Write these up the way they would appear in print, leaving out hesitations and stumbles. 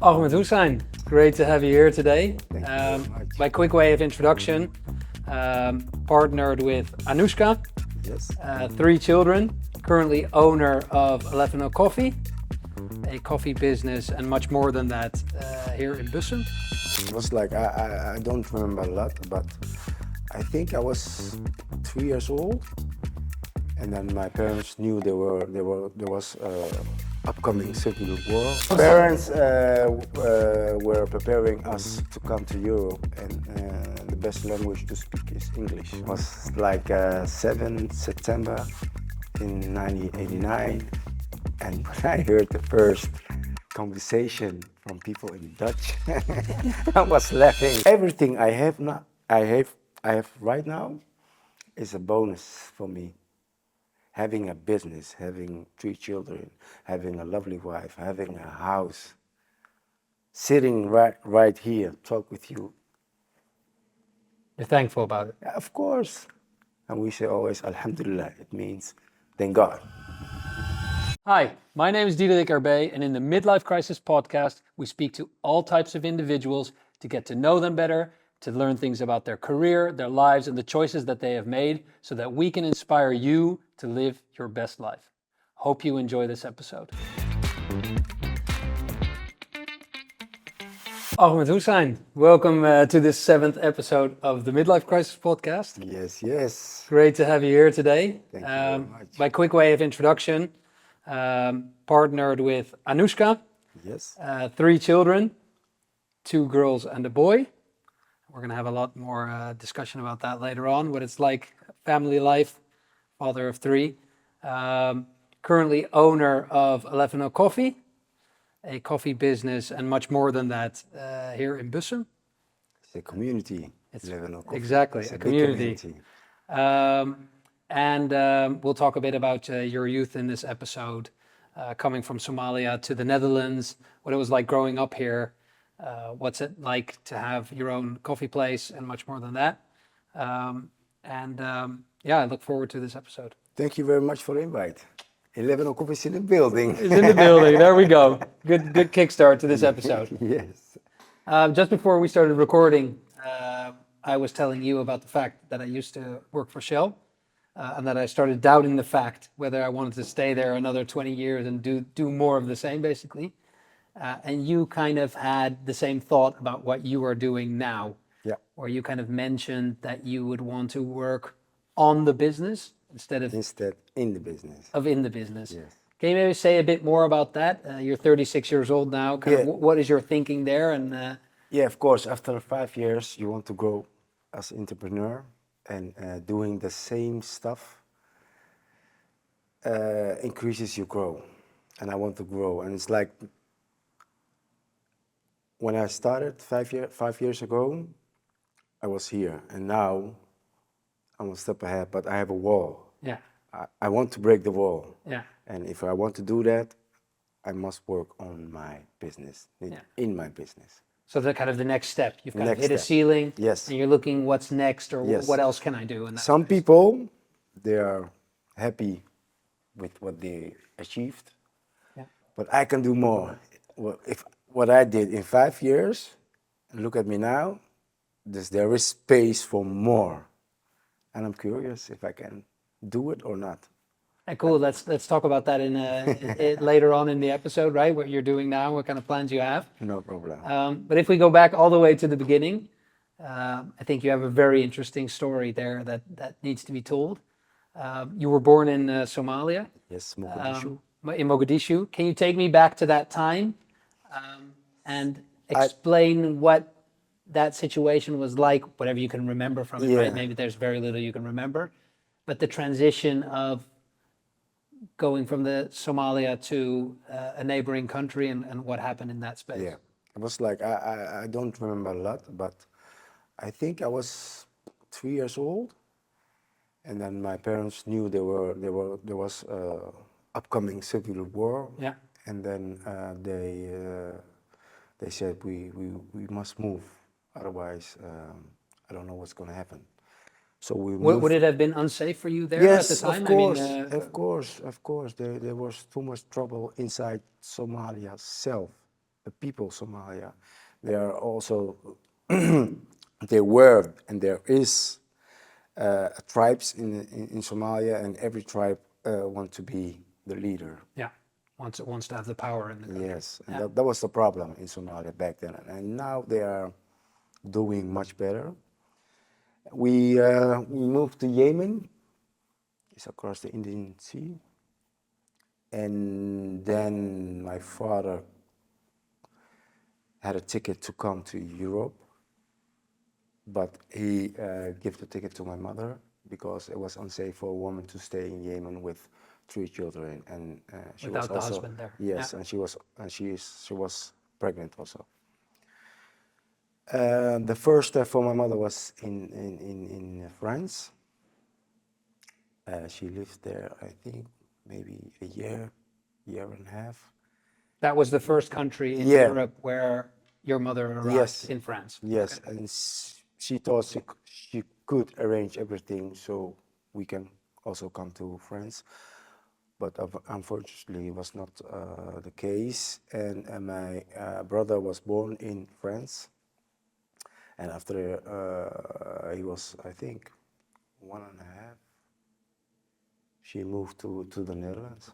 Ahmed, great to have you here today. Thank you very much. By quick way of introduction, partnered with Anushka, Yes. 3 children, currently owner of 11 Coffee, a coffee business and much more than that here in Bussum. It was like I don't remember a lot, but I think I was 3 years old, and then my parents knew there was upcoming civil war. Parents were preparing us to come to Europe, and the best language to speak is English. It was like 7 September in 1989, and when I heard the first conversation from people in Dutch, I was laughing. Everything I have right now is a bonus for me. Having a business, having 3 children, having a lovely wife, having a house, sitting right here, talk with you. You're thankful about it. Of course. And we say always, Alhamdulillah. It means, thank God. Hi, my name is Diederik Erbay, and in the Midlife Crisis podcast, we speak to all types of individuals to get to know them better, to learn things about their career, their lives, and the choices that they have made so that we can inspire you to live your best life. Hope you enjoy this episode. Ahmed, welcome to this 7th episode of the Midlife Crisis podcast. Yes. Great to have you here today. Thank you very much. By quick way of introduction, partnered with Anushka, Yes. 3 children, 2 girls and a boy. We're going to have a lot more discussion about that later on, what it's like, family life, father of 3. Currently owner of 11 Coffee, a coffee business and much more than that here in Bussum. It's a community. It's 11 Coffee. Exactly, It's a big community. And we'll talk a bit about your youth in this episode, coming from Somalia to the Netherlands, what it was like growing up here, what's it like to have your own coffee place, and much more than that. I look forward to this episode. Thank you very much for the invite. 11 Coffee is in the building. It's in the building. There we go. Good kickstart to this episode. Yes. Just before we started recording, I was telling you about the fact that I used to work for Shell, and that I started doubting the fact whether I wanted to stay there another 20 years and do more of the same, basically. And you kind of had the same thought about what you are doing now. Yeah. Where you kind of mentioned that you would want to work on the business instead of in the business. in the business. Yes. Can you maybe say a bit more about that? You're 36 years old now. What is your thinking there? And Yeah, of course. After 5 years, you want to grow as an entrepreneur, and doing the same stuff increases your grow. And I want to grow. And it's like when I started 5 years ago, I was here, and now I'm a step ahead, but I have a wall. yeah, I want to break the wall. yeah, And if I want to do that, I must work on my business, in my business. so the kind of the next step. You've kind of Next hit a step. ceiling. Yes. And you're looking what's next, or Yes. what else can I do? In that Some space. people, they are happy with what they achieved, Yeah. but I can do more. Well, if what I did in 5 years, look at me now, there is space for more. And I'm curious if I can do it or not. Cool. Let's talk about that in later on in the episode, right? What you're doing now, what kind of plans you have. No problem. But if we go back all the way to the beginning, I think you have a very interesting story there that needs to be told. You were born in Somalia, Yes, Mogadishu. in Mogadishu. Can you take me back to that time and explain what that situation was like, whatever you can remember from it, right? Yeah. Maybe there's very little you can remember, but the transition of going from the Somalia to a neighboring country and what happened in that space. Yeah, it was like I don't remember a lot, but I think I was 3 years old, and then my parents knew there was upcoming civil war. Yeah. And then they said we must move, otherwise I don't know what's going to happen. So we moved. Would it have been unsafe for you there Yes, at the time? of course, I mean, of course. There was too much trouble inside Somalia itself. the people of Somalia, they are also, there were and there is tribes in Somalia, and every tribe want to be the leader. Yeah. Wants to have the power in the country. Yes, and Yeah. that was the problem in Somalia back then, and now they are doing much better. We moved to Yemen. It's across the Indian Sea, and then my father had a ticket to come to Europe, but he gave the ticket to my mother because it was unsafe for a woman to stay in Yemen with 3 children, and she was Without the also, husband there. yes, Yeah. and she was pregnant also. The first step for my mother was in France. She lived there, I think, maybe a year and a half. That was the first country in Yeah. Europe where your mother arrived, Yes, in France. yes, Okay. and she thought she could arrange everything so we can also come to France, but unfortunately it was not the case. And my brother was born in France, and after he was, I think, 1.5, she moved to the Netherlands.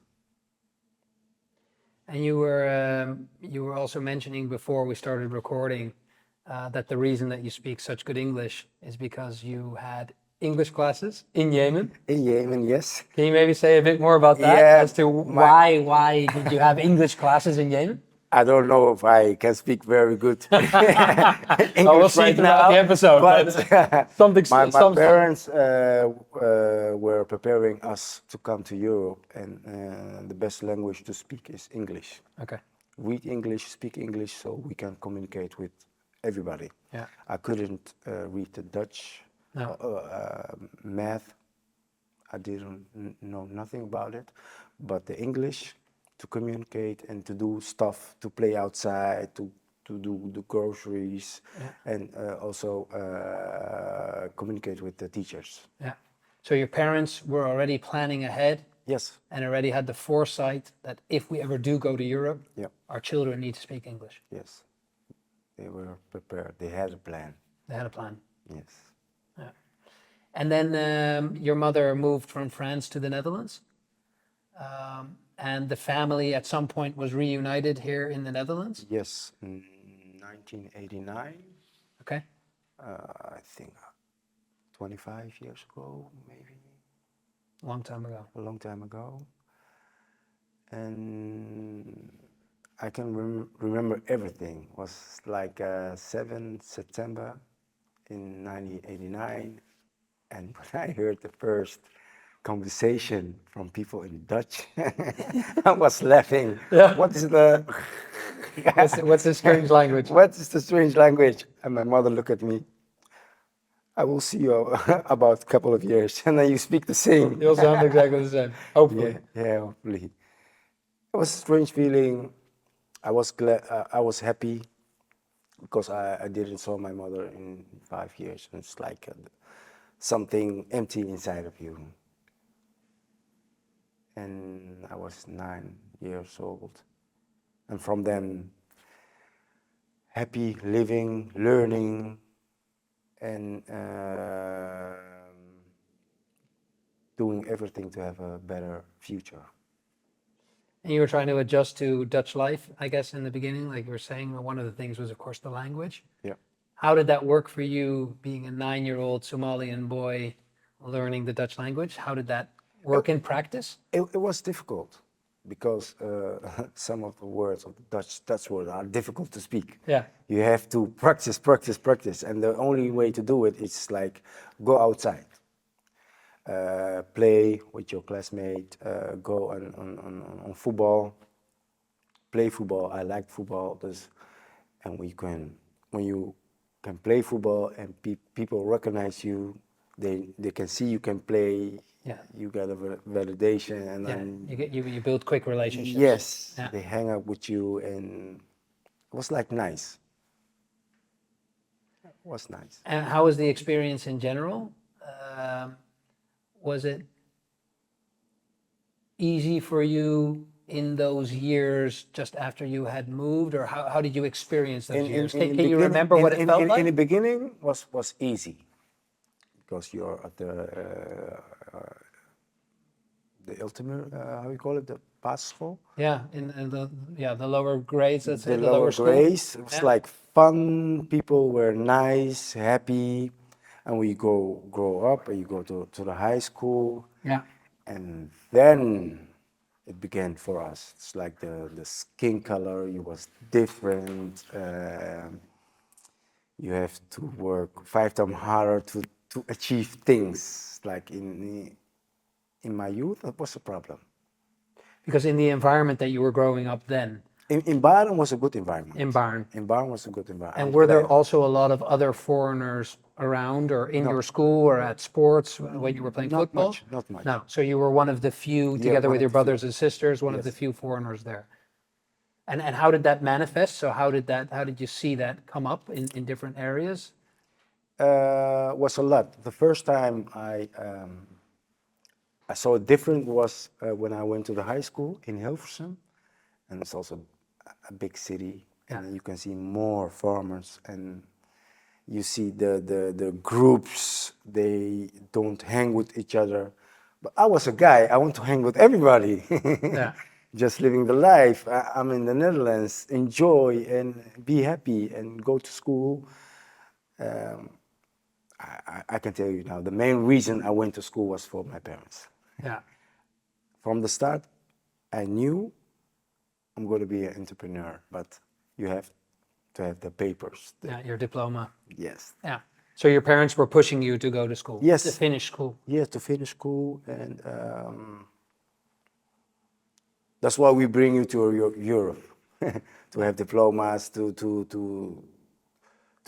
And you were also mentioning before we started recording that the reason that you speak such good English is because you had English classes in Yemen. In Yemen, yes. Can you maybe say a bit more about that Yeah, as to why did you have English classes in Yemen? I don't know if I can speak very good English We'll see right throughout now, the episode, but something. my parents were preparing us to come to Europe, and the best language to speak is English. Okay. Read English, speak English, so we can communicate with everybody. Yeah. I couldn't read the Dutch, No. math. I didn't know nothing about it, but the English, to communicate and to do stuff, to play outside, to do the groceries, Yeah. and also communicate with the teachers. Yeah. So your parents were already planning ahead Yes. and already had the foresight that if we ever do go to Europe, Yeah. our children need to speak English. Yes. They were prepared. They had a plan. They had a plan. Yes. Yeah. And then your mother moved from France to the Netherlands. And the family at some point was reunited here in the Netherlands. Yes. In 1989. Okay. I think 25 years ago, maybe. Long time ago. A long time ago. And I can remember everything. It was like 7 September in 1989. And when I heard the first conversation from people in Dutch, I was laughing. Yeah. What is the What's the strange language? what is the strange language? And my mother looked at me. I will see you about a couple of years, and then you speak the same. You'll sound exactly the same. Hopefully. Yeah, hopefully. It was a strange feeling. I was glad. I was happy because I didn't saw my mother in 5 years. And it's like something empty inside of you. And I was 9 years old, and from then, happy, living, learning, and doing everything to have a better future. And you were trying to adjust to Dutch life, I guess, in the beginning, like you were saying. One of the things was, of course, the language. Yeah. How did that work for you, being a 9-year-old Somalian boy learning the Dutch language? How did that work in practice? It was difficult because some of the words of the Dutch words are difficult to speak. Yeah. You have to practice, and the only way to do it is like go outside, play with your classmate, go on football, play football. I liked football, and when you can play football and people recognize you, they can see you can play. Yeah. You get a validation, and Yeah. then You build quick relationships. yes, Yeah. they hang out with you, and it was like nice. It was nice. And how was the experience in general? Was it easy for you in those years just after you had moved, or how did you experience those years? In Can you remember what it felt like? in the beginning was easy because you're at the ultimate, how you call it, the pass school. Yeah, in the lower grades, let's say, The the lower lower school. grades. It was Yeah. like fun. People were nice, happy, and we grow up, and you go to the high school, Yeah. and then it began for us. It's like the skin color. It was different. You have to work 5 times harder to achieve things. Like in my youth, that was a problem. Because in the environment that you were growing up then, In Baden was a good environment. in Barn, In Baden was a good environment. and I'm were there glad. also a lot of other foreigners around or in No. your school or at sports when you were playing Not football? much, not much. No, so you were one of the few, Yeah, together one with of your the few. brothers and sisters, one of the Yes. few foreigners there. And how did that manifest? So how did you see that come up in different areas? Was a lot. The first time I saw it different was when I went to the high school in Hilversum, and it's also a big city, and Yeah. you can see more farmers, and you see the groups. They don't hang with each other, but I was a guy. I want to hang with everybody. Yeah. Just living the life. I'm in the Netherlands. Enjoy and be happy and go to school. I can tell you now, the main reason I went to school was for my parents. Yeah. From the start, I knew I'm going to be an entrepreneur, but you have to have the papers. Yeah, your diploma. Yes. Yeah. So your parents were pushing you to go to school. Yes. To finish school. Yes, to finish school, and that's why we bring you to Europe, to have diplomas, to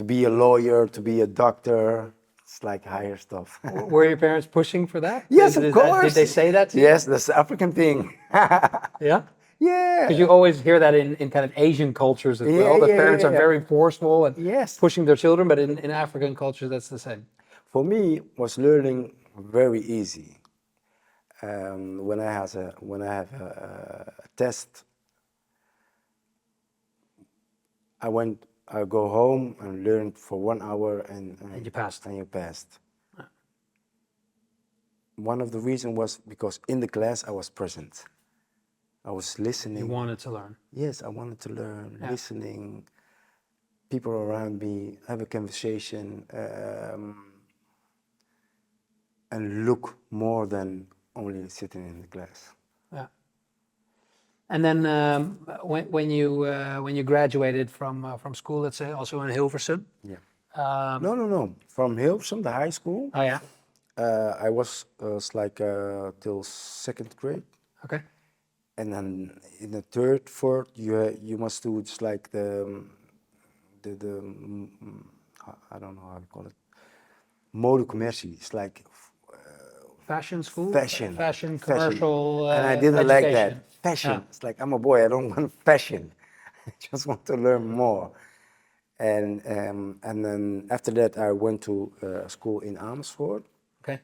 be a lawyer, to be a doctor. It's like higher stuff. Were your parents pushing for that? Yes, of Did course. Did they say that to you? Yes, that's the African thing. Yeah. Yeah. Because you always hear that in kind of Asian cultures as well. The parents are very forceful and Yes. pushing their children, but in African cultures, that's the same. For me, was learning very easy. When I have a test, I go home and learn for 1 hour, and you passed. And you passed. One of the reasons was because in the class I was present. I was listening. You wanted to learn. Yes, I wanted to learn, Yeah. listening, people around me, have a conversation, and look more than only sitting in the class. Yeah. And then when you graduated from school, let's say, also in Hilversum. Yeah. Um, No. From Hilversum, the high school, Oh yeah. I was till 2nd grade. Okay. And then in the 3rd, 4th, you must do just like I don't know how to call it, mode commercie. It's like Fashion school. fashion, Fashion commercial. and I didn't like that. education. Fashion. Yeah. It's like I'm a boy. I don't want fashion. I just want to learn more. And then after that, I went to school in Amersfoort. Okay.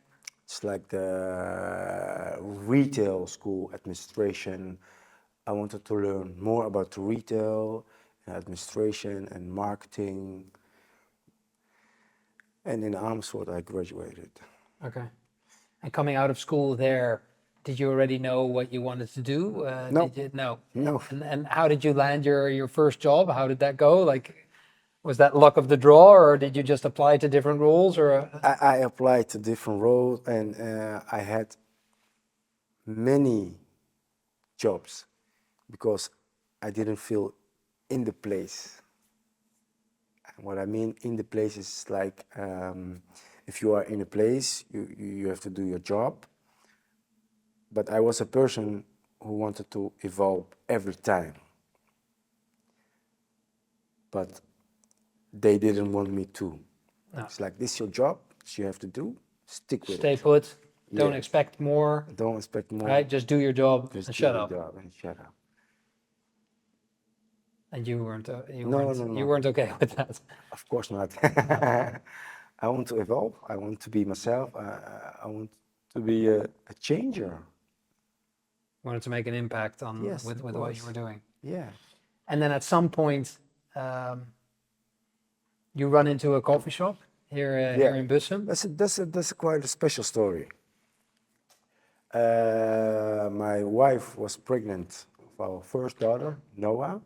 It's like the retail school administration. I wanted to learn more about the retail, administration, and marketing. And in Amersfoort, I graduated. Okay. And coming out of school there, did you already know what you wanted to do? No. Did you? No. No. And how did you land your first job? How did that go? Like, was that luck of the draw, or did you just apply to different roles? Or I applied to different roles, and I had many jobs because I didn't feel in the place. And what I mean in the place is like if you are in a place, you have to do your job. But I was a person who wanted to evolve every time. But they didn't want me to. No. It's like, this is your job, this you have to do, stick with stay it. put? Don't Yeah. expect more. Don't expect more. Right? Just do your job Just and do shut your up. job and shut up. And you weren't. No. You weren't okay with that. Of course not. I want to evolve. I want to be myself. I want to be a changer. Wanted to make an impact on Yes, with of what you course. were doing. Yeah. And then at some point, you run into a coffee shop here in Bussum. That's quite a special story. My wife was pregnant of our first daughter, Noah,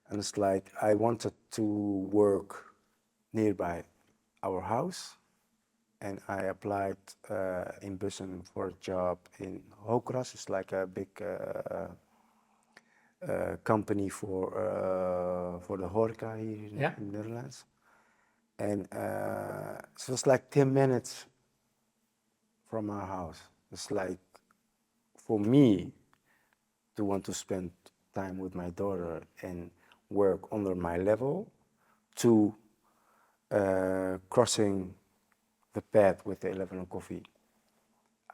and it's like I wanted to work nearby our house, and I applied in Bussum for a job in Hoogras. It's like a big company for the horeca here Yeah. in the Netherlands, and so it's like 10 minutes from our house. It's like for me to want to spend time with my daughter and work under my level to crossing the path with the 11 coffee.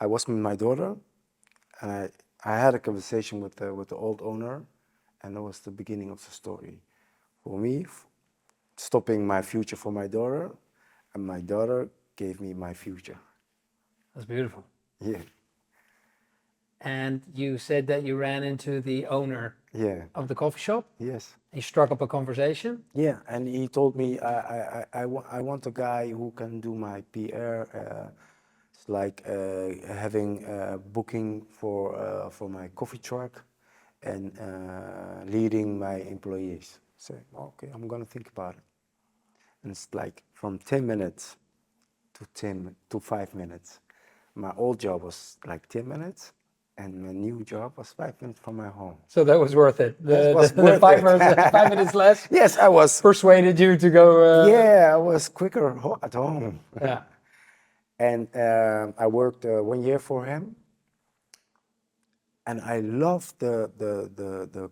I was with my daughter, and I had a conversation with the old owner, and that was the beginning of the story. For me, stopping my future for my daughter, and my daughter gave me my future. That's beautiful. Yeah, And you said that you ran into the owner yeah, of the coffee shop. yes. He struck up a conversation. Yeah, and he told me I want a guy who can do my PR. It's like having booking for my coffee truck and leading my employees. So okay, I'm gonna think about it. And it's like from 10 minutes to 5 minutes. My old job was like 10 minutes, and my new job was 5 minutes from my home. So that was worth it. That was The worth five it. minutes, 5 minutes less Yes, I was. persuaded you to go. Yeah, I was quicker at home. Yeah. And I worked 1 year for him, and I loved the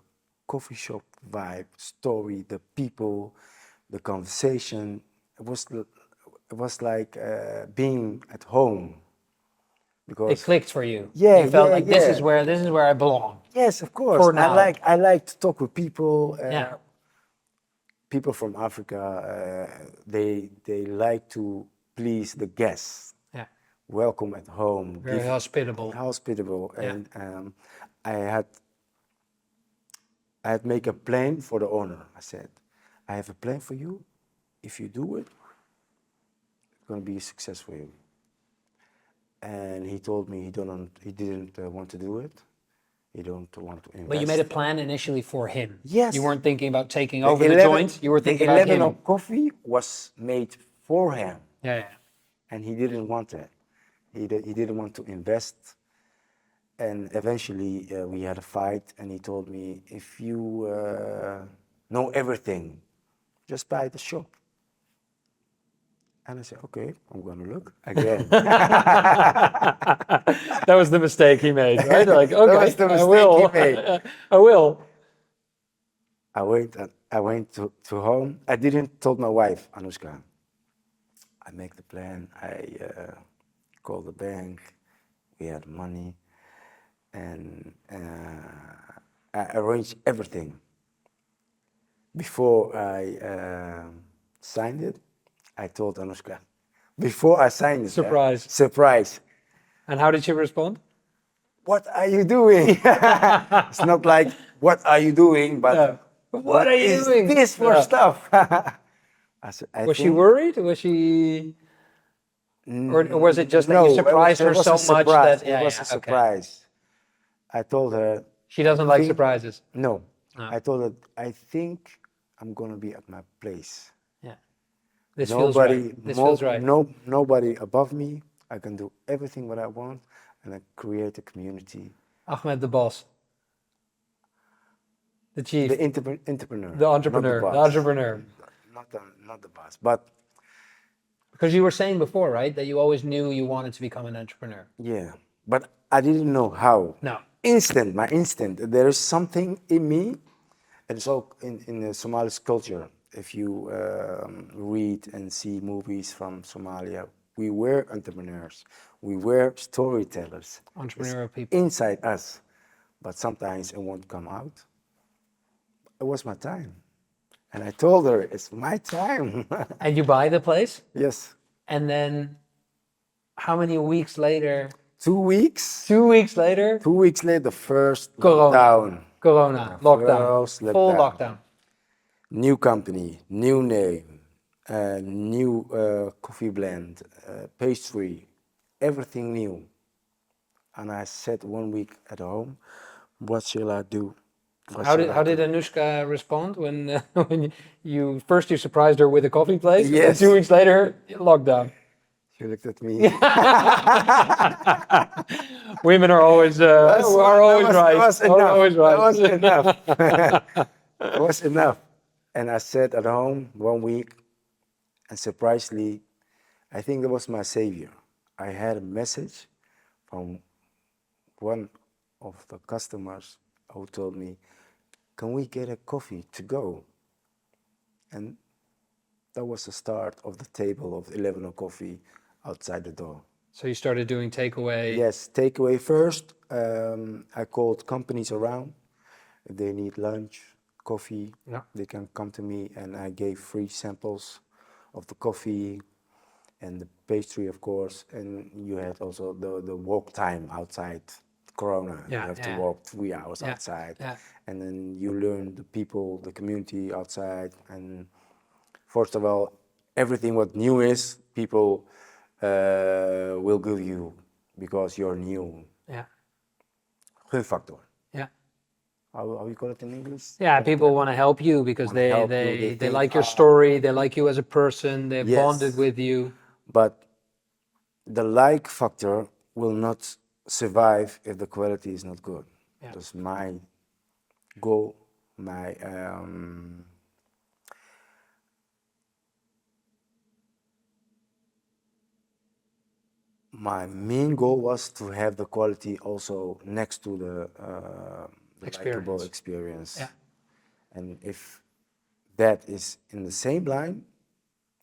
coffee shop vibe, story, the people, the conversation. It was like being at home It because clicked for you. Yeah, You felt yeah, like this is yeah. where I belong. yes, of course. For now. I like to talk with people. Yeah. People from Africa, they like to please the guests. Yeah. Welcome at home. Very hospitable. Hospitable. Yeah. And I had make a plan for the owner. I said, I have a plan for you. If you do it, it's going to be a success for you. And he told me he didn't want to do it. He don't want to invest. But you made a plan initially for him. Yes. You weren't thinking about taking The over the 11 joint. You were the thinking about 11 him. of coffee was made for him, Yeah, yeah. and he didn't want it. He didn't want to invest. And eventually we had a fight, and he told me, if you know everything, just buy the shop. And I said, okay, I'm going to look again. That was the mistake he made, right? Like, okay, That was the I mistake will. he made. I will. I went to home. I didn't told my wife, Anushka. I make the plan. I called the bank. We had money, and I arranged everything. Before I signed it, I told Anushka. Before I signed it, Surprise. surprise. And how did she respond? What are you doing? It's not like what are you doing, but Yeah. What are you is doing? this for Yeah. stuff? I said, I Was she think- worried? Was she, or was it just that No, you surprised it her was so a much surprise. that It was a okay. surprise. I told her, She doesn't like think- surprises. no. No. I told her, I think I'm gonna be at my place. Yeah. This feels right. Nobody, This feels right. nobody above me. I can do everything what I want, and I create a community. Ahmed the boss. The chief. The entrepreneur. The entrepreneur. Not The boss. entrepreneur. Not the boss, but Because you were saying before, right, that you always knew you wanted to become an entrepreneur. yeah. But I didn't know how. No. My instinct. There is something in me, and so in the Somali culture, if you read and see movies from Somalia, we were entrepreneurs, we were storytellers. Entrepreneurial It's people. inside us, but sometimes it won't come out. It was my time, and I told her it's my time. And you buy the place, Yes, and then how many weeks later 2 weeks. 2 weeks later, 2 weeks later, the first Corona. lockdown. Corona, lockdown, First full lockdown. lockdown. New company, new name, new coffee blend, pastry, everything new. And I sat 1 week at home. What shall I do? How did Anushka respond when when you first you surprised her with a coffee place? Yes. And 2 weeks later, lockdown. She looked at me. Women are always right. That was Are enough. always right. That was enough. That was enough. And I sat at home 1 week, and surprisingly, I think that was my savior. I had a message from one of the customers who told me, "Can we get a coffee to go?" And that was the start of the table of 11 coffee outside the door. So you started doing takeaway. Yes, takeaway first. I called companies around. If they need lunch, coffee, Yeah. they can come to me, and I gave free samples of the coffee and the pastry, of course. And you had also the walk time outside Corona. Yeah, You have yeah. to walk 3 hours Yeah, outside. yeah. And then you learn the people, the community outside. And first of all, everything what new is, people will give you because you're new. Yeah. Gunfactor. Yeah. How you call it in English? Yeah, people want to help you because Wanna help you, they they think, like your story, they like you as a person, they Yes. bonded with you. But the like factor will not survive if the quality is not good. Yeah. That's my goal, my main goal was to have the quality also next to the likable experience. Yeah. And if that is in the same line,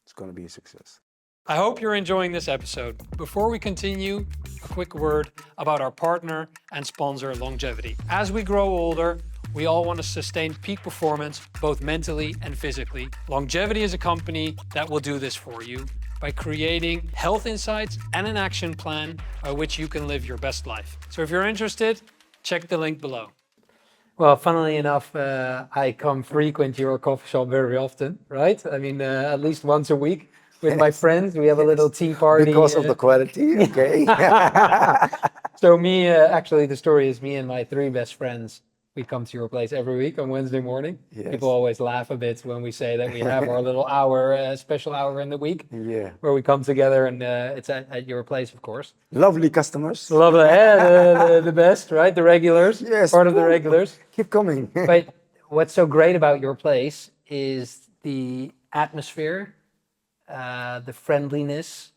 it's going to be a success. I hope you're enjoying this episode. Before we continue, a quick word about our partner and sponsor, Longevity. As we grow older, we all want to sustain peak performance, both mentally and physically. Longevity is a company that will do this for you by creating health insights and an action plan by which you can live your best life. So if you're interested, check the link below. Well, funnily enough, I come frequent your coffee shop very often, right? I mean, at least once a week with my friends. We have a little tea party. Because of the quality, okay. So actually the story is me and my 3 best friends. We come to your place every week on Wednesday morning. Yes. People always laugh a bit when we say that we have our little hour, special hour in the week. Yeah. Where we come together, and it's at your place, of course. Lovely customers. Love it. Yeah, the best, right? The regulars. Yes. Part of the regulars. Keep coming. But what's so great about your place is the atmosphere, the friendliness.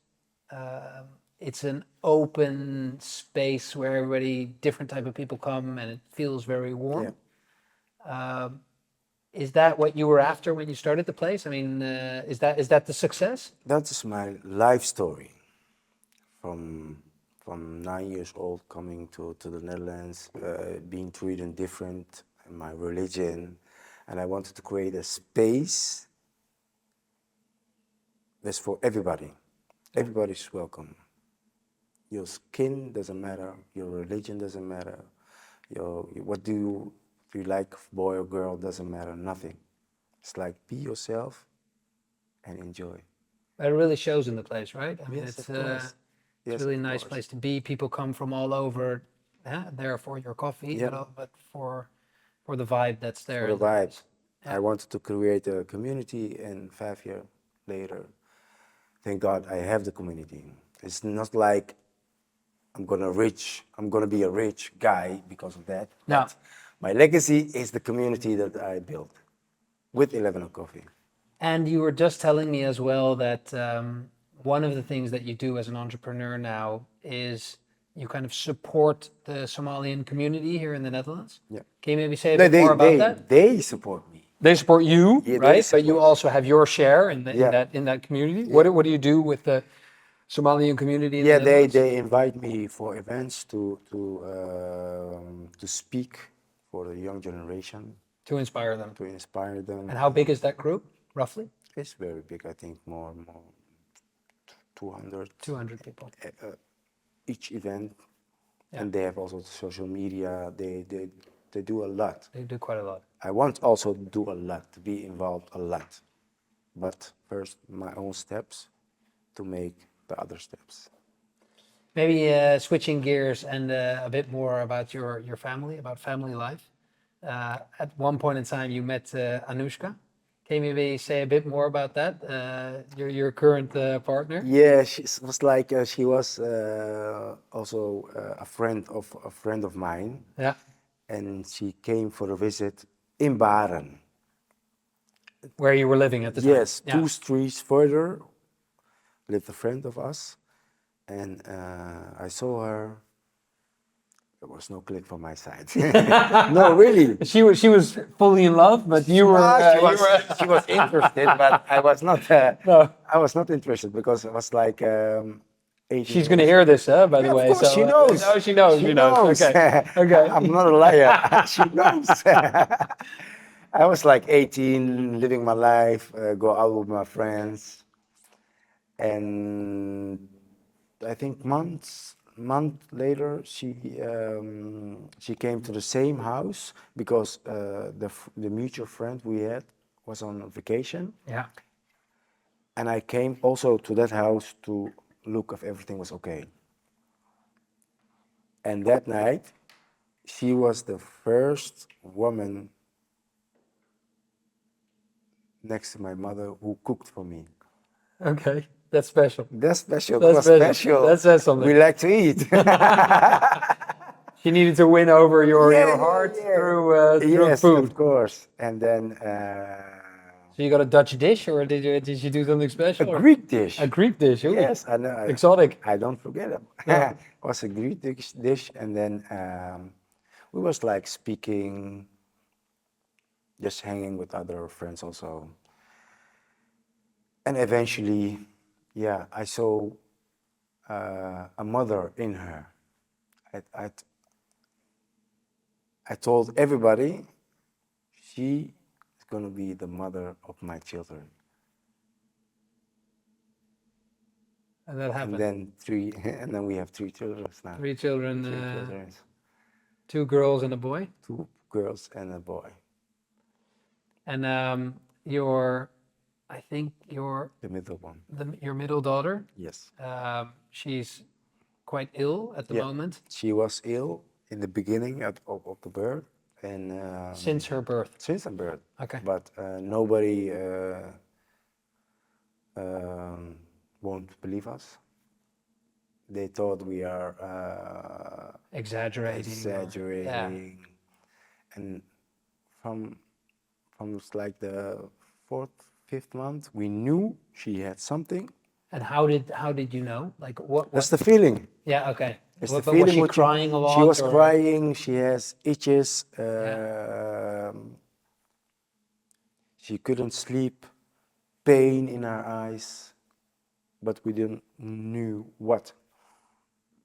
It's an open space where everybody, different type of people come, and it feels very warm. Yeah. Is that what you were after when you started the place? I mean, is that the success? That is my life story. From 9 years old, coming to the Netherlands, being treated different, and my religion, and I wanted to create a space that's for everybody. Everybody's welcome. Your skin doesn't matter. Your religion doesn't matter. What do you like, boy or girl, doesn't matter. Nothing. It's like be yourself and enjoy. It really shows in the place, right? I mean, Yes, it's of course. Yes, a really of nice course. place to be. People come from all over, there for your coffee, Yeah. but for the vibe that's there. For the vibe. Yeah. I wanted to create a community, and 5 years later, thank God I have the community. It's not like I'm gonna be a rich guy because of that. No. But my legacy is the community that I built with 11 Coffee. And you were just telling me as well that one of the things that you do as an entrepreneur now is you kind of support the Somalian community here in the Netherlands. Yeah. Can you maybe say a bit more about that? They support me. They support you, Yeah, they right? But you support- also have your share in Yeah. in that community. Yeah. What do you do with the Somalian community in Yeah, the Netherlands? they invite me for events to speak for the young generation, To inspire them. to inspire them. And how big is that group, roughly? It's very big. I think more 200. 200 people. each event, Yeah. and they have also social media. They do a lot. They do quite a lot. I want also to do a lot, to be involved a lot, but first my own steps to make the other steps. Maybe switching gears and a bit more about your family, about family life. At one point in time, you met Anushka. Can you maybe say a bit more about that? Your current partner? Yeah, she was like she was also a friend of mine, Yeah. and she came for a visit in Baren. Where you were living at the time? Yes, Yeah. 2 streets further lived a friend of us, and I saw her. There was no click from my side. No, really. She was fully in love, but you were No, you were she was interested, but I was not. no. I was not interested because it was like 18 She's gonna years. hear this, by the Yeah, of way. course, So she knows. no, she knows. She knows. Okay. Okay. I'm not a liar. She knows. I was like 18, living my life, go out with my friends, and I think month later she came to the same house because the mutual friend we had was on vacation, Yeah. and I came also to that house to look if everything was okay. And that night, she was the first woman next to my mother who cooked for me. Okay. That's special. That's special. That's Was special. special. That says something. We like to eat. She needed to win over your Yeah, heart yeah. through Yes, food. of course. And then So you got a Dutch dish, or did you do something a special? or- Greek dish. A Greek dish. Ooh. Yes, I know. Exotic. I don't forget it. Yeah. It was a Greek dish, and then we was like speaking, just hanging with other friends also. And eventually, yeah, I saw a mother in her. I, I told everybody she is going to be the mother of my children. And that happened. And then and then we have 3 children now. Three children, 3 children, 2 girls and a boy. 2 girls and a boy. And I think The middle one. your middle daughter, Yes. she's quite ill at the Yeah. moment She was ill in the beginning of the birth, and since her birth. since her birth. Okay. But nobody won't believe us. They thought we are Exaggerating. exaggerating, and from like the 4th, 5th month, we knew she had something. And how did you know? Like what? That's the feeling. Yeah. Okay. It's But the was feeling. she what you- crying a lot? She was or- crying. She has itches. She couldn't sleep. Pain in her eyes, but we didn't knew what.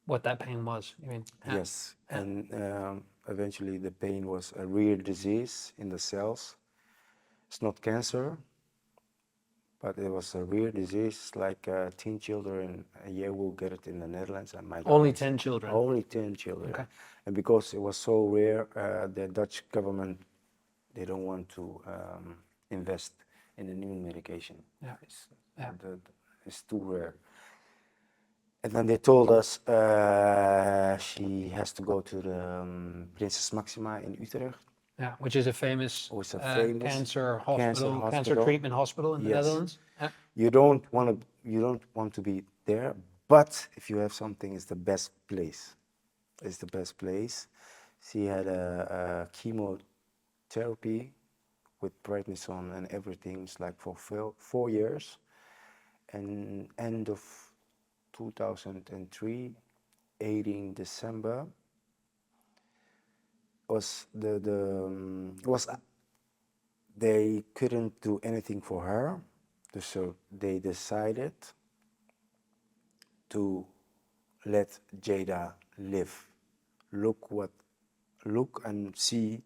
What that pain was? You mean? Yeah. Yes, and eventually the pain was a rare disease in the cells. It's not cancer, but it was a rare disease. Like 10 children a year will get it in the Netherlands, and my Only daughter- 10 children. Only 10 children. Okay. And because it was so rare, the Dutch government, they don't want to invest in a new medication. Yeah. Yeah. It's too rare. And then they told us she has to go to the Prinses Maxima in Utrecht. Yeah. Which is a famous, Was a famous cancer cancer hospital, cancer hospital. treatment hospital in the Yes. Netherlands. Yeah. You don't want to be there, but if you have something, it's the best place. It's the best place. She had a chemotherapy with prednisone and everything. It's like for 4 years. And end of 2003, 18 December, was they couldn't do anything for her, so they decided to let Jada live. Look and see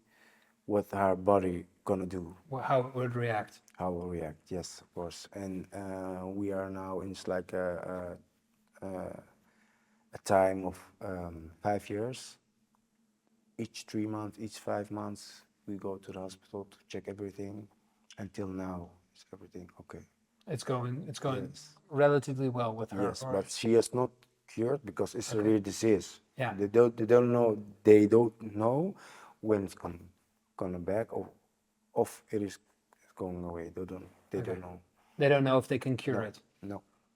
what her body gonna do. How it would react. How will react? Yes, of course. And we are now in like a a time of 5 years. Each 3 months, each 5 months, we go to the hospital to check everything. Until now, is everything okay? It's going Yes. relatively well with her. Yes, Or but she is not cured because it's a okay. rare disease. Yeah. They don't know when it's coming back or if it is going away. They Okay. don't know. They don't know if they can cure No, it.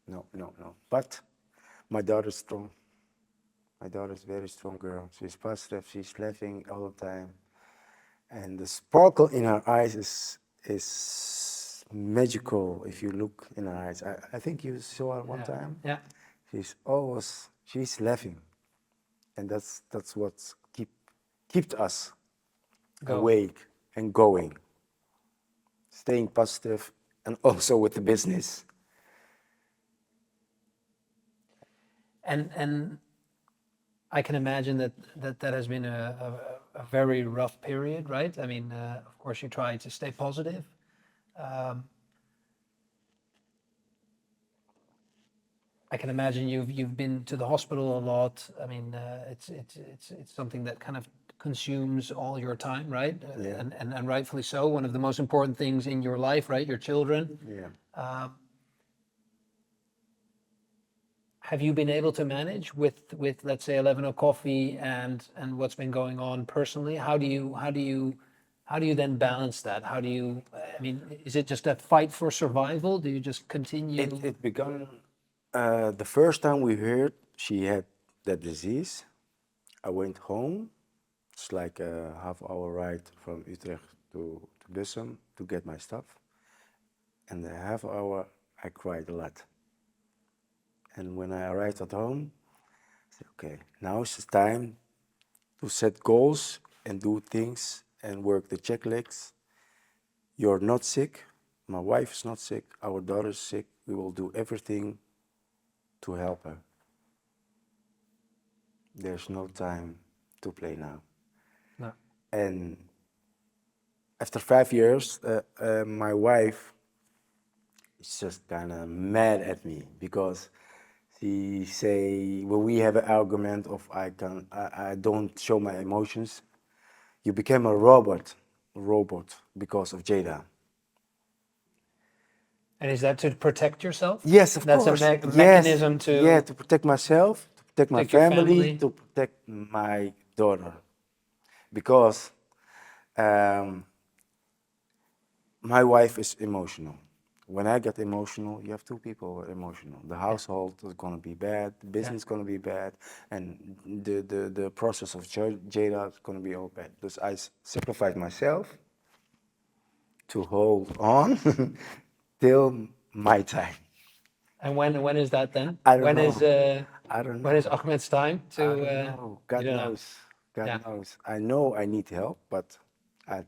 no. But my daughter's strong. My daughter is a very strong girl. She's positive. She's laughing all the time, and the sparkle in her eyes is magical. If you look in her eyes, I think you saw her one Yeah. time. Yeah. She's laughing, and that's what kept us Go. awake and going, staying positive, and also with the business. And I can imagine that has been a very rough period, right? I mean, of course, you try to stay positive. Um, I can imagine you've been to the hospital a lot. I mean, it's something that kind of consumes all your time, right? Yeah. And rightfully so. One of the most important things in your life, right? Your children. Yeah. Have you been able to manage with let's say 11 of coffee and what's been going on personally? How do you then balance that? How do you? I mean, is it just a fight for survival? Do you just continue? It began the first time we heard she had that disease. I went home. It's like a half-hour ride from Utrecht to Bussum to get my stuff. And the half hour, I cried a lot. And when I arrived at home, I said, okay, now it's the time to set goals and do things and work the checklists. You're not sick. My wife is not sick. Our daughter is sick. We will do everything to help her. There's no time to play now. No. And after 5 years, my wife is just kind of mad at me because she say when we have an argument of I don't show my emotions, you became a robot because of Jada. And is that to protect yourself? Yes, of That's course. a Yes, mechanism to yeah, to protect myself, to protect my protect your family, family. to protect my daughter, because um, my wife is emotional. When I get emotional, you have two people who are emotional. The household is gonna be bad, the business is gonna be bad, and the process of Jada is gonna be all bad. Dus I sacrificed myself to hold on till my time. And when is that then? I don't When know. is I don't when is know. Ahmed's time I don't to? know. You God don't know. knows. God Yeah. knows. I know I need help, but I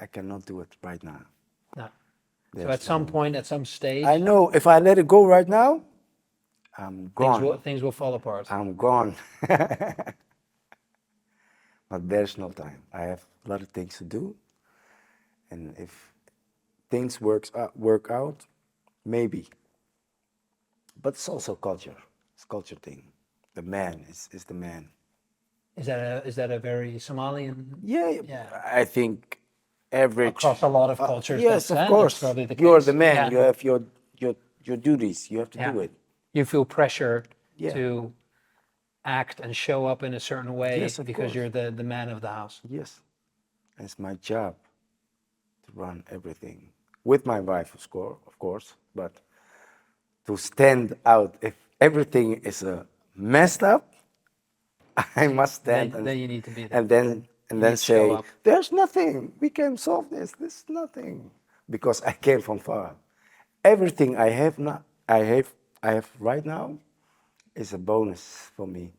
I cannot do it right now. No. So There's at some no. point, at some I stage, know if I let it go right now, I'm gone. things will fall apart. I'm gone. But there's no time. I have a lot of things to do, and if things work out, maybe. But it's also culture. It's culture thing. The man is the man. Is that a very Somalian? Yeah, Yeah. I think average. Across a lot of cultures, Yes, of that's course. probably the You're case. the man. Yeah. You have your duties. You have to Yeah. do it. You feel pressure Yeah. to act and show up in a certain way Yes, of because course. you're the man of the house. Yes, and it's my job to run everything with my wife, of course, but to stand out if everything is messed up, I must stand Then you need to be there. and then and You then need to show say, up. "There's nothing. We can solve this. This is nothing," because I came from far. Everything I have right now is a bonus for me.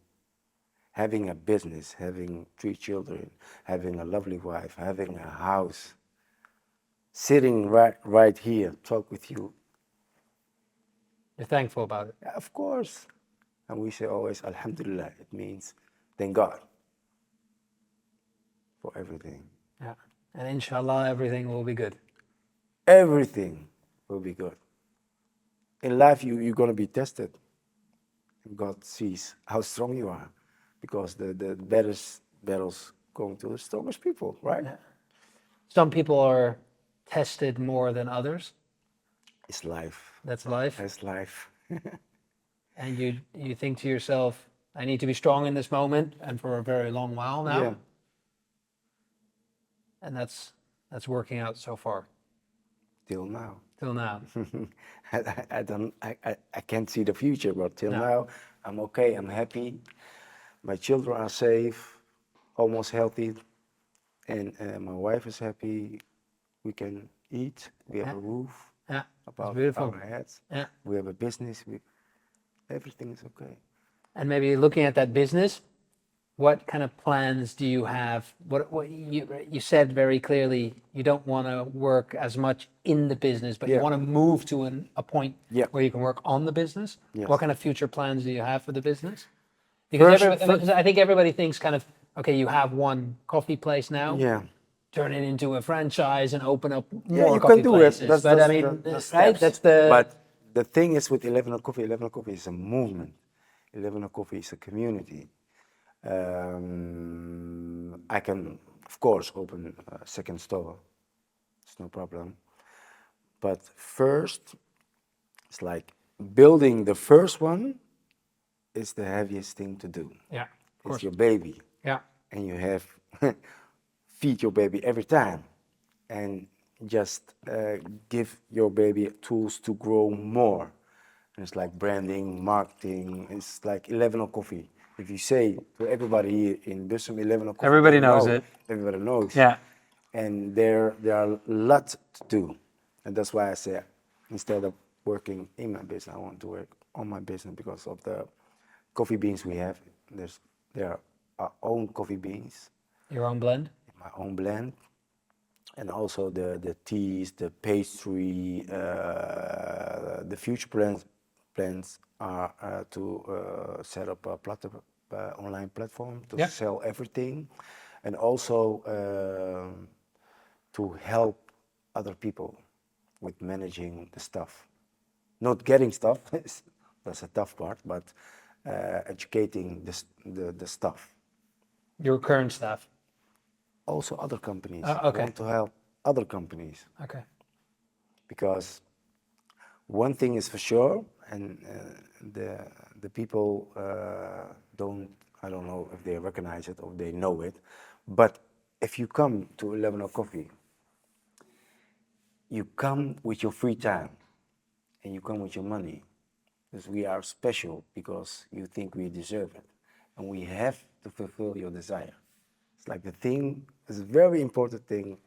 Having a business, having 3 children, having a lovely wife, having a house, sitting right here, talk with you. You're thankful about it. Yeah, of course. And we say always, Alhamdulillah. It means thank God for everything. Yeah. And inshallah, everything will be good. Everything will be good. In life, you're going to be tested. And God sees how strong you are, because the battles going to the strongest people, right? Yeah. Some people are tested more than others. It's life. That's life. That's life. And you think to yourself, I need to be strong in this moment and for a very long while now. Yeah. And that's working out so far Till now. till now. I can't see the future, but till No. now, I'm okay. I'm happy. My children are safe, almost healthy, and my wife is happy. We can eat. We have Yeah. a roof Yeah. That's above beautiful. our heads. Yeah. We have a business. Everything is okay. And maybe looking at that business, what kind of plans do you have? What you said very clearly, you don't want to work as much in the business, but you Yeah. want to move to a point Yeah. where you can work on the business. Yes. What kind of future plans do you have for the business? Because I think everybody thinks kind of, okay, you have one coffee place now, Yeah. turn it into a franchise and open up Yeah, more you coffee can do places. it. But I mean, the right? steps. That's the But the thing is with 11 Coffee is a movement. 11 Coffee is a community. I can, of course, open a second store. It's no problem. But first, it's like building the first one is the heaviest thing to do. yeah, of It's course. your baby. Yeah, And you have feed your baby every time, and just give your baby tools to grow more. And it's like branding, marketing. It's like 11 Coffee. If you say to everybody here in Bussum 11 Coffee, Everybody they knows know. it. Everybody knows. yeah. And there are a lot to do, and that's why I say instead of working in my business, I want to work on my business because of the coffee beans we have. There are our own coffee beans, Your own blend. my own blend, and also the teas, the pastry. The future plans are to set up a online platform to Yeah. sell everything, and also to help other people with managing the stuff. Not getting stuff, that's a tough part, but educating the stuff. Your current staff. Also other companies. Okay. I want to help other companies, Okay. because one thing is for sure, and the people I don't know if they recognize it or they know it, but if you come to 11 Coffee, you come with your free time and you come with your money, because we are special, because you think we deserve it, and we have to fulfill your desire. It's like the thing is a very important thing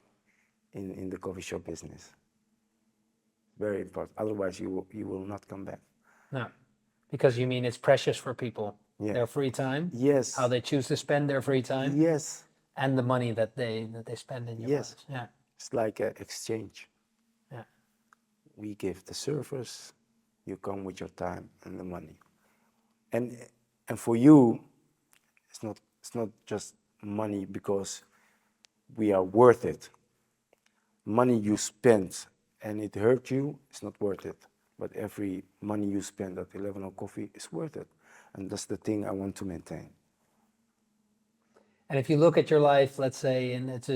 in the coffee shop business. Very important. Otherwise, you will not come back. No, because you mean it's precious for people. Yeah. Their free time. Yes. How they choose to spend their free time. Yes. And the money that they spend in your Yes. place. Yeah. It's like an exchange. Yeah. We give the service, you come with your time and the money. And for you, it's not just money because we are worth it. Money you spend and it hurt you, it's not worth it. But every money you spend at 11 Coffee is worth it. And that's the thing I want to maintain. And if you look at your life, let's say, and it's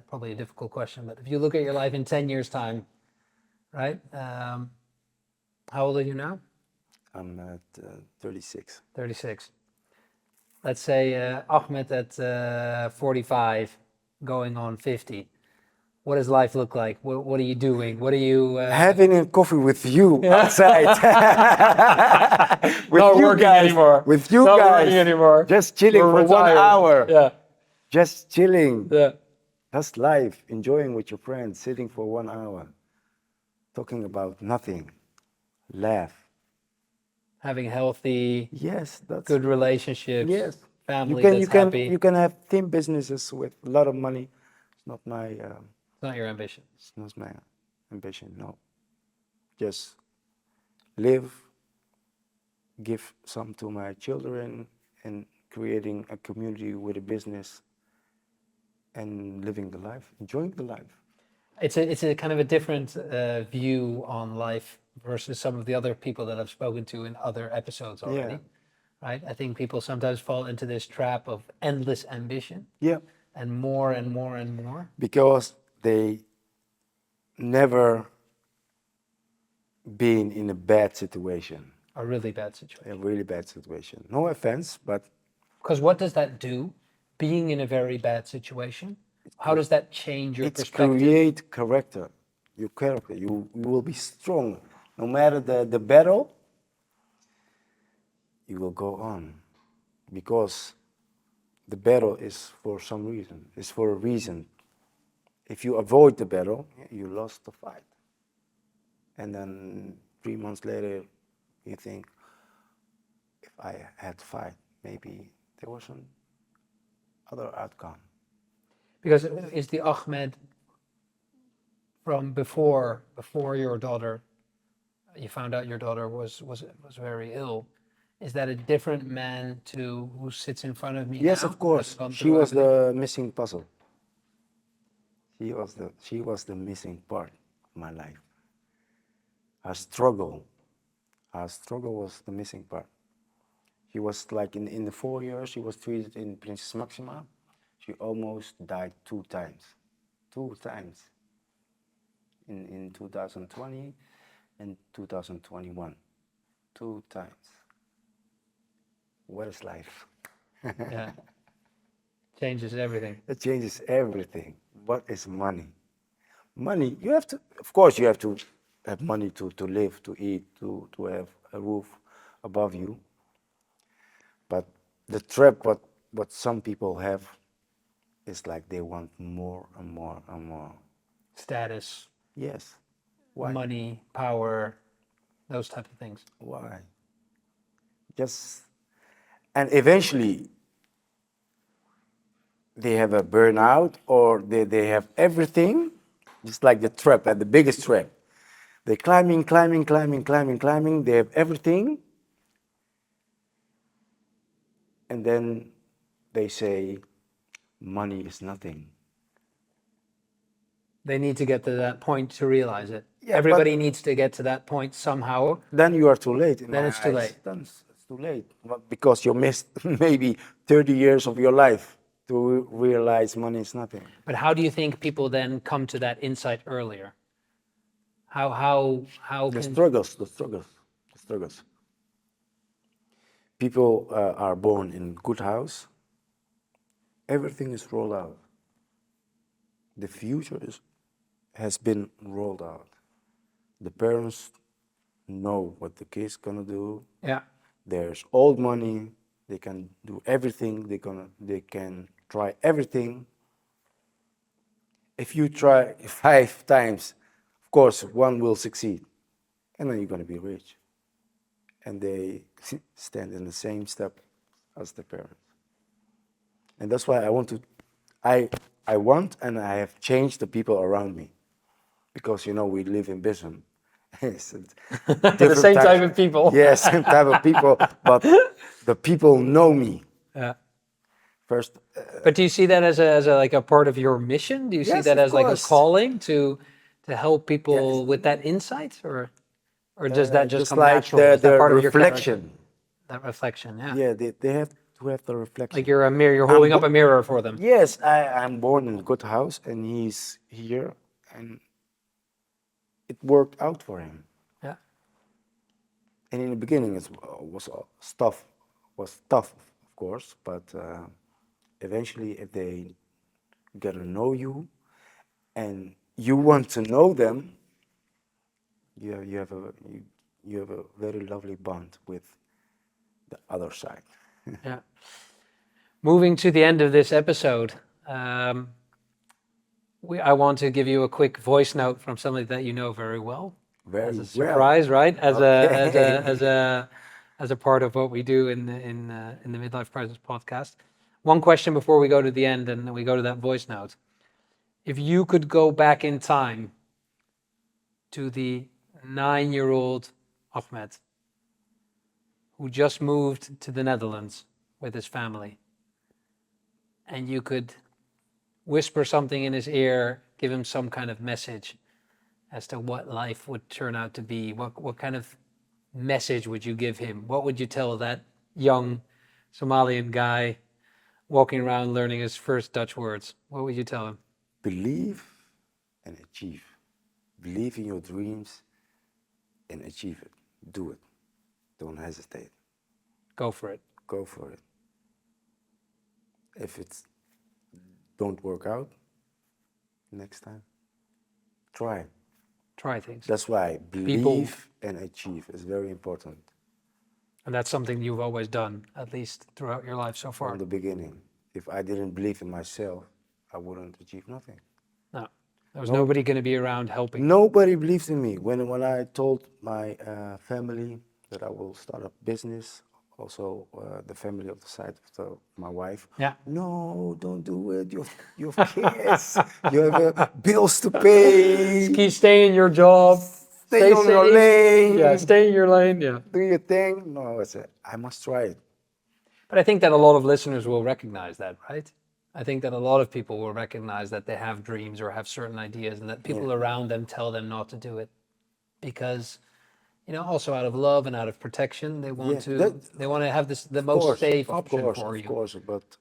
probably a difficult question, but if you look at your life in 10 years' time, right? How old are you now? I'm at 36. 36. Let's say Ahmed at 45, going on 50. What does life look like? What are you doing? What are you... Having a coffee with you outside. With Not you working guys, anymore. with you Not guys, working anymore. just chilling We're for 1 retired. hour. Yeah. Just chilling. Yeah. That's life. Enjoying with your friends, sitting for 1 hour, talking about nothing. Laugh. Having healthy, Yes, that's good relationships. yes. Family You that's can happy. you can have team businesses with a lot of money. It's not my It's not your ambition. it's not my ambition. No. Just live, give some to my children, and creating a community with a business, and living the life, enjoying the life. It's a kind of a different view on life versus some of the other people that I've spoken to in other episodes already. Yeah. right? I think people sometimes fall into this trap of endless ambition Yeah, and more and more and more. because they never been in a bad situation, A really bad a situation. really bad situation. No offense, but Because what does that do? Being in a very bad situation, how does that change your it's perspective? create character, your character. You will be strong. No matter the battle, you will go on. Because the battle is for some reason, it's for a reason. If you avoid the battle, you lost the fight. And then 3 months later, you think, if I had fight, maybe there was an other outcome. Because is the Ahmed from before your daughter, you found out your daughter was very ill, is that a different man to who sits in front of me Yes, now? of Who has course. gone She through was everything? the missing puzzle. She was the missing part of my life. Her struggle, her struggle was the missing part. She was like in the 4 years she was treated in Princess Maxima. She almost died 2 times. 2 times. In 2020 and 2021. 2 times. What is life? Yeah, changes everything. It changes everything. What is money? Money, you have to, of course, you have to have money to live, to eat, to have a roof above you. But the trap, what some people have, is like they want more and more and more. Status, Yes. Why? money, power, those type of things. Why? Just, and eventually they have a burnout or they have everything, just like the trap, the biggest trap. They're climbing, climbing, climbing, climbing, climbing. They have everything. And then they say, money is nothing. They need to get to that point to realize it. Yeah, Everybody needs to get to that point somehow. then you are too late in Then my it's too eyes. late. Then it's too late. Because you missed maybe 30 years of your life to realize money is nothing. But how do you think people then come to that insight earlier? How The can struggles, the struggles, the struggles. People are born in good house. Everything is rolled out. The future has been rolled out. The parents know what the kid's gonna do. yeah, There's old money. They can do everything. They can try everything. If you try 5 times, of course, one will succeed, and then you're gonna be rich. And they stand in the same step as the parents. And that's why I want and I have changed the people around me, because we live in Bissum. It's a the different same type- type of people. Yes, same type of people, but the people know me Yeah. first. But do you see that as a like a part of your mission? Do you see Yes, that of as like a course. calling to help Yes. people with that insight, or does that just Just come like natural? Is that the part of your character? reflection. That reflection, yeah. Yeah, they have to have the reflection. Like you're a mirror. You're holding up a mirror for them. Yes, I'm born in a good house, and he's here, and it worked out for him. Yeah. And in the beginning, it was tough, of course, but eventually, if they get to know you, and you want to know them, you have a very lovely bond with the other side. Yeah. Moving to the end of this episode, I want to give you a quick voice note from somebody that you know very well. Very As a well. surprise, right? Okay. As a part of what we do in the Midlife Crisis podcast. One question before we go to the end, and then we go to that voice note. If you could go back in time to the 9-year-old Ahmed, who just moved to the Netherlands with his family, and you could whisper something in his ear, give him some kind of message as to what life would turn out to be, what kind of message would you give him? What would you tell that young Somalian guy walking around learning his first Dutch words, what would you tell him? Believe and achieve. Believe in your dreams and achieve it. Do it. Don't hesitate. Go for it. Go for it. If it's don't work out, next time, try it. Try things. That's why believe and achieve is very important And that's something you've always done, at least throughout your life so far. from the beginning. If I didn't believe in myself, I wouldn't achieve nothing. No. There was nobody going to be around helping. Nobody believed in me. When I told my family that I will start a business, also the family of the side of my wife, Yeah. no, don't do it. You have kids. You have bills to pay. Stay in your job. Stay on your safe. lane. Yeah, stay in your lane. Yeah. Do your thing. No, I must try it. But I think that a lot of listeners will recognize that, right? I think that a lot of people will recognize that they have dreams or have certain ideas and that people around them tell them not to do it because, also out of love and out of protection, they want to have the most safe option for you. Of course, but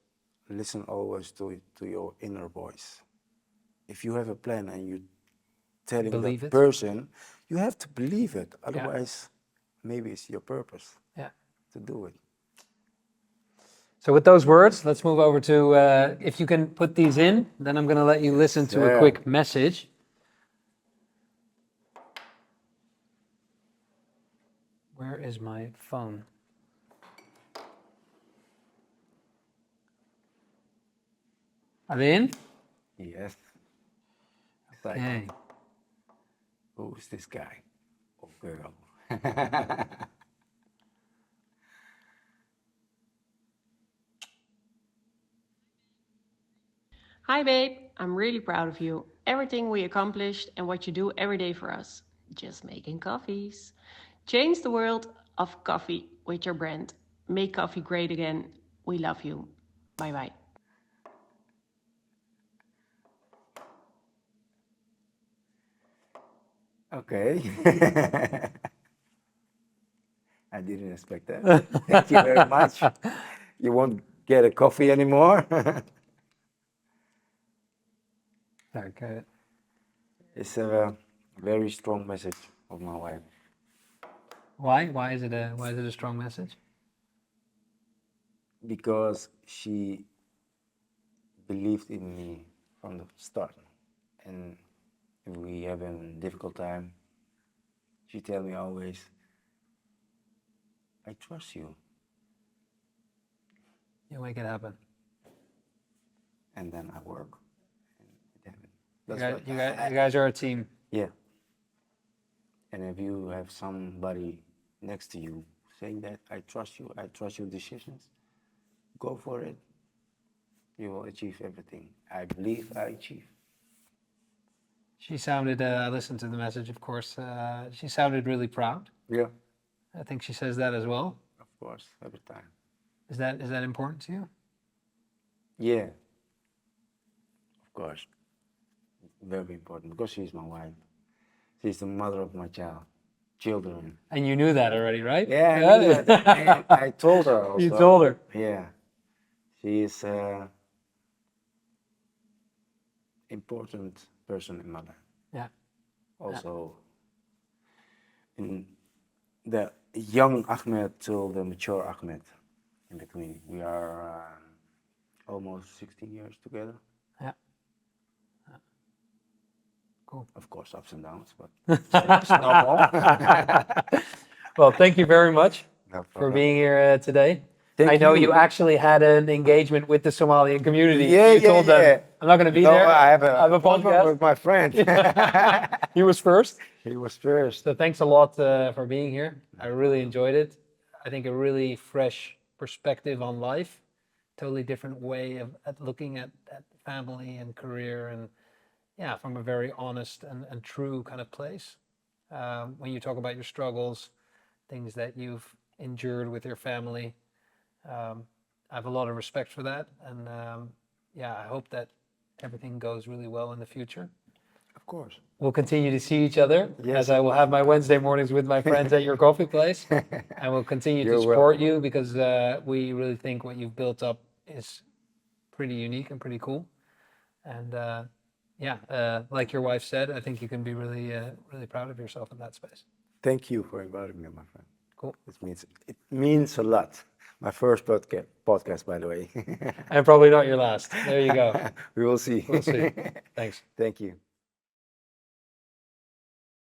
listen always to your inner voice. If you have a plan and you're telling that person, you have to believe it. Otherwise, maybe it's your purpose to do it. So with those words, let's move over to, if you can put these in, then I'm going to let you listen to a quick message. Where is my phone? Are they in? Yes. Okay. Who's this guy or girl? Hi babe, I'm really proud of you. Everything we accomplished and what you do every day for us. Just making coffees. Change the world of coffee with your brand. Make coffee great again. We love you. Bye bye. Okay. I didn't expect that. Thank you very much. You won't get a coffee anymore. Okay. It's a very strong message of my wife. Why? Why is it a strong message? Because she believed in me from the start. And if we have a difficult time, she tells me always, I trust you. You make it happen. And then I work. And it happens. You guys are a team. Yeah. And if you have somebody next to you saying that, I trust you, I trust your decisions, go for it. You will achieve everything. I believe I achieve. She sounded, I listened to the message, of course. She sounded really proud. Yeah. I think she says that as well. Of course, every time. Is that important to you? Yeah. Of course. Very important because she's my wife. She's the mother of my children. And you knew that already, right? Yeah, I knew that. And I told her also. You told her. Yeah. She is an important person in my life. Yeah. Also, in the young Ahmed till the mature Ahmed in between. We are almost 16 years together. Yeah. Cool. Of course, ups and downs, but it's normal. Well, thank you very much No for problem. being here today. Thank I know you. you actually had an engagement with the Somalian community. Yeah, you yeah, told them, yeah. I'm not going to be No, there. I have a podcast. appointment with my friend. He was first. He was first. So thanks a lot for being here. I really enjoyed it. I think a really fresh perspective on life, totally different way of looking at family and career, and yeah, from a very honest and true kind of place. When you talk about your struggles, things that you've endured with your family, I have a lot of respect for that, and yeah, I hope that everything goes really well in the future. Of Of course. We'll continue to see each other Yes. as I will have my Wednesday mornings with my friends at your coffee place. And we'll continue to You're support welcome. you because we really think what you've built up is pretty unique and pretty cool. And like your wife said, I think you can be really, really proud of yourself in that space. Thank you for inviting me, my friend. Cool. It means a lot. My first podcast, by the way. And probably not your last. There you go. We will see. We'll see. Thanks. Thank you.